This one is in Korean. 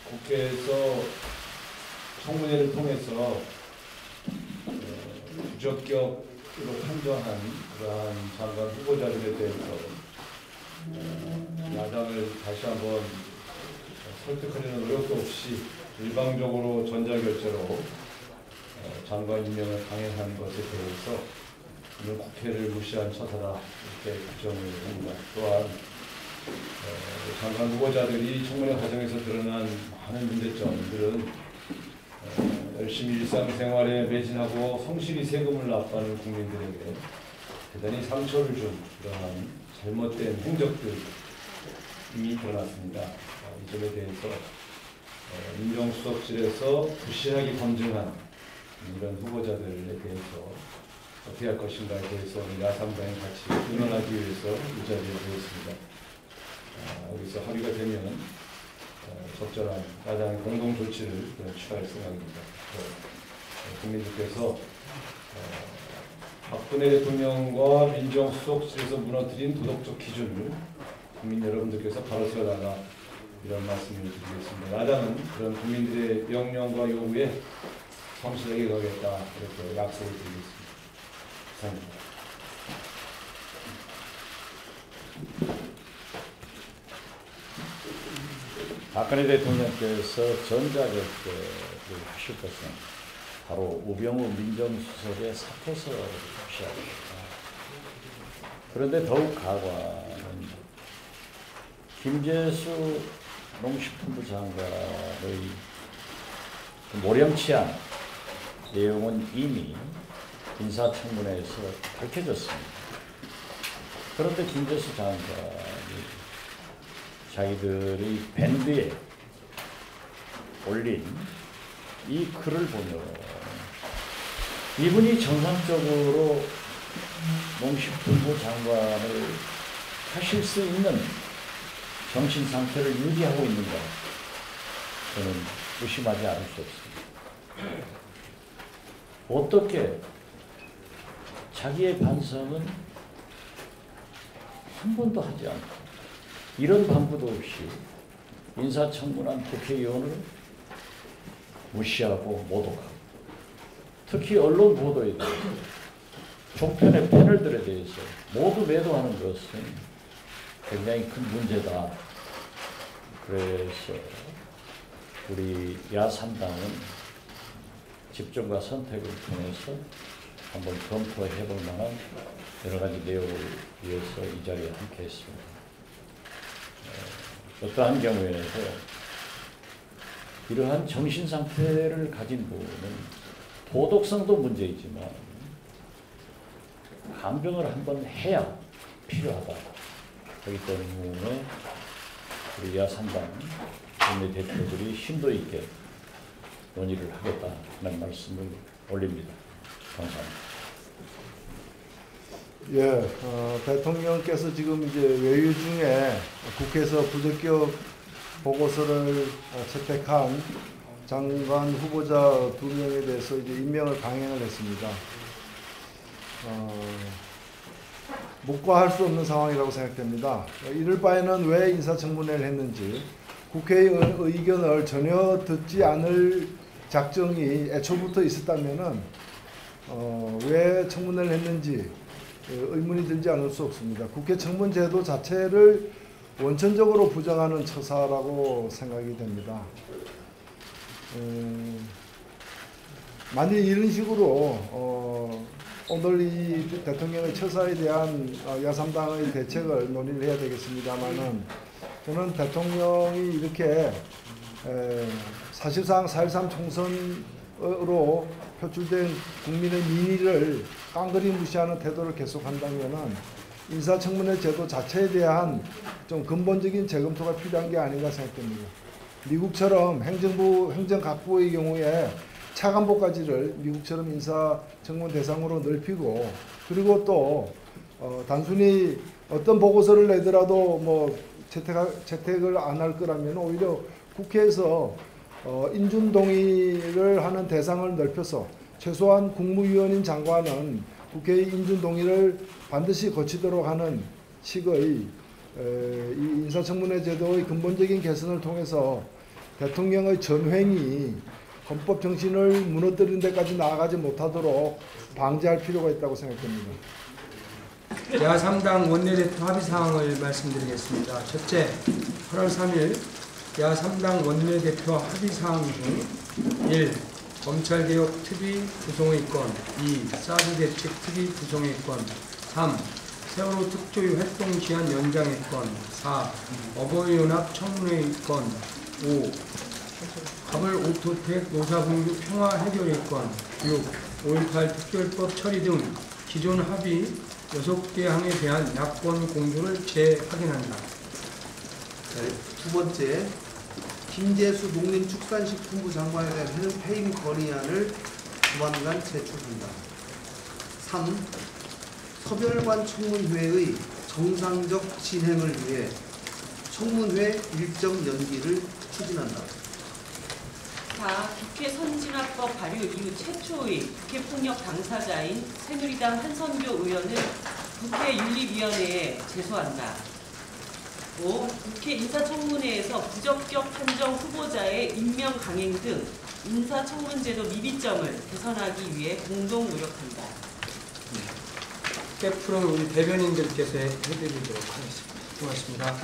국회에서 청문회를 통해서 부적격으로 판정한 그러한 장관 후보자들에 대해서 야당을 다시 한번 설득하려는 노력도 없이 일방적으로 전자결제로 장관 임명을 강행한 것에 대해서 이는 국회를 무시한 처사다 이렇게 규정을 합니다. 또한 장관 후보자들이 청문회 과정에서 드러난 많은 문제점들은 열심히 일상생활에 매진하고 성실히 세금을 납부하는 국민들에게 대단히 상처를 준 그러한 잘못된 행적들이 이미 드러났습니다. 이 점에 대해서 민정수석실에서 부실하게 검증한 이런 후보자들에 대해서 어떻게 할 것인가에 대해서 야삼당이 같이 의논하기 위해서 이 자리에 모였습니다. 여기서 합의가 되면 적절한 야당의 공동 조치를 취할 생각입니다. 국민들께서 박근혜 대통령과 민정수석실에서 무너뜨린 도덕적 기준을 국민 여러분들께서 바로 세워달라 이런 말씀을 드리겠습니다. 야당은 그런 국민들의 명령과 요구에 성실하게 가겠다 이렇게 약속을 드리겠습니다. 감사합니다. 박근혜 대통령께서 전자결제를 하실 것은 바로 우병우 민정수석의 사퇴서를 표시합니다. 그런데 더욱 가관은 김재수 농식품부 장관의 모렴치한 내용은 이미 인사청문회에서 밝혀졌습니다. 그런데 김재수 장관이 자기들의 밴드에 올린 이 글을 보면 이분이 정상적으로 농식품부 장관을 하실 수 있는 정신 상태를 유지하고 있는가 저는 의심하지 않을 수 없습니다. 어떻게 자기의 반성은 한 번도 하지 않고 이런 방구도 없이 인사청문한 국회의원을 무시하고 모독하고 특히 언론 보도에 대해서 종편의 패널들에 대해서 모두 매도하는 것은 굉장히 큰 문제다. 그래서 우리 야3당은 집중과 선택을 통해서 한번 검토해 볼 만한 여러 가지 내용을 위해서 이 자리에 함께 했습니다. 어떠한 경우에도 이러한 정신 상태를 가진 분은 도덕성도 문제이지만 감정을 한번 해야 필요하다. 그렇기 때문에 우리 야3당 국내 대표들이 심도 있게 논의를 하겠다 하는 말씀을 올립니다. 감사합니다. 예, 대통령께서 지금 이제 외유 중에 국회에서 부적격 보고서를 채택한 장관 후보자 2명에 대해서 이제 임명을 강행을 했습니다. 묵과할 수 없는 상황이라고 생각됩니다. 이럴 바에는 왜 인사청문회를 했는지 국회의 의견을 전혀 듣지 않을 작정이 애초부터 있었다면은 왜 청문회를 했는지 의문이 들지 않을 수 없습니다. 국회 청문제도 자체를 원천적으로 부정하는 처사라고 생각이 됩니다. 만일 이런 식으로 오늘 이 대통령의 처사에 대한 야3당의 대책을 논의를 해야 되겠습니다만은 저는 대통령이 이렇게 사실상 4.13 총선으로 표출된 국민의 민의를 깡그리 무시하는 태도를 계속한다면은 인사청문회 제도 자체에 대한 좀 근본적인 재검토가 필요한 게 아닌가 생각됩니다. 미국처럼 행정각부의 경우에 차관보까지를 미국처럼 인사청문 대상으로 넓히고 그리고 또 단순히 어떤 보고서를 내더라도 뭐 채택을 안 할 거라면 오히려 국회에서 인준동의를 하는 대상을 넓혀서 최소한 국무위원인 장관은 국회의 인준동의를 반드시 거치도록 하는 식의 이 인사청문회 제도의 근본적인 개선을 통해서 대통령의 전횡이 헌법 정신을 무너뜨리는 데까지 나아가지 못하도록 방지할 필요가 있다고 생각됩니다. 야3당 원내대표 합의사항을 말씀드리겠습니다. 첫째, 8월 3일 야3당 원내대표 합의사항 중 1. 검찰개혁 특위 구성의 건 2. 사드 대책 특위 구성의 건 3. 세월호 특조위 활동 기한 연장의 건 4. 어버이연합 청문회의 건 5. 가벌 오토텍 노사분규 평화 해결의 건 6. 5.18 특별법 처리 등 기존 합의 6개 항에 대한 야권 공조를 재확인한다. 두 번째, 김재수 농림축산식품부 장관에 대한 해임 건의안을 조만간 제출한다. 3. 서별관 청문회의 정상적 진행을 위해 청문회 일정 연기를 추진한다. 4. 국회 선진화법 발의 이후 최초의 국회폭력 당사자인 새누리당 한선교 의원을 국회 윤리위원회에 제소한다. 5. 국회 인사청문회에서 부적격 판정 후보자의 임명 강행 등 인사청문제도 미비점을 개선하기 위해 공동 노력한다. 깨풀은 우리 대변인들께서 해드리도록 하겠습니다. 고맙습니다.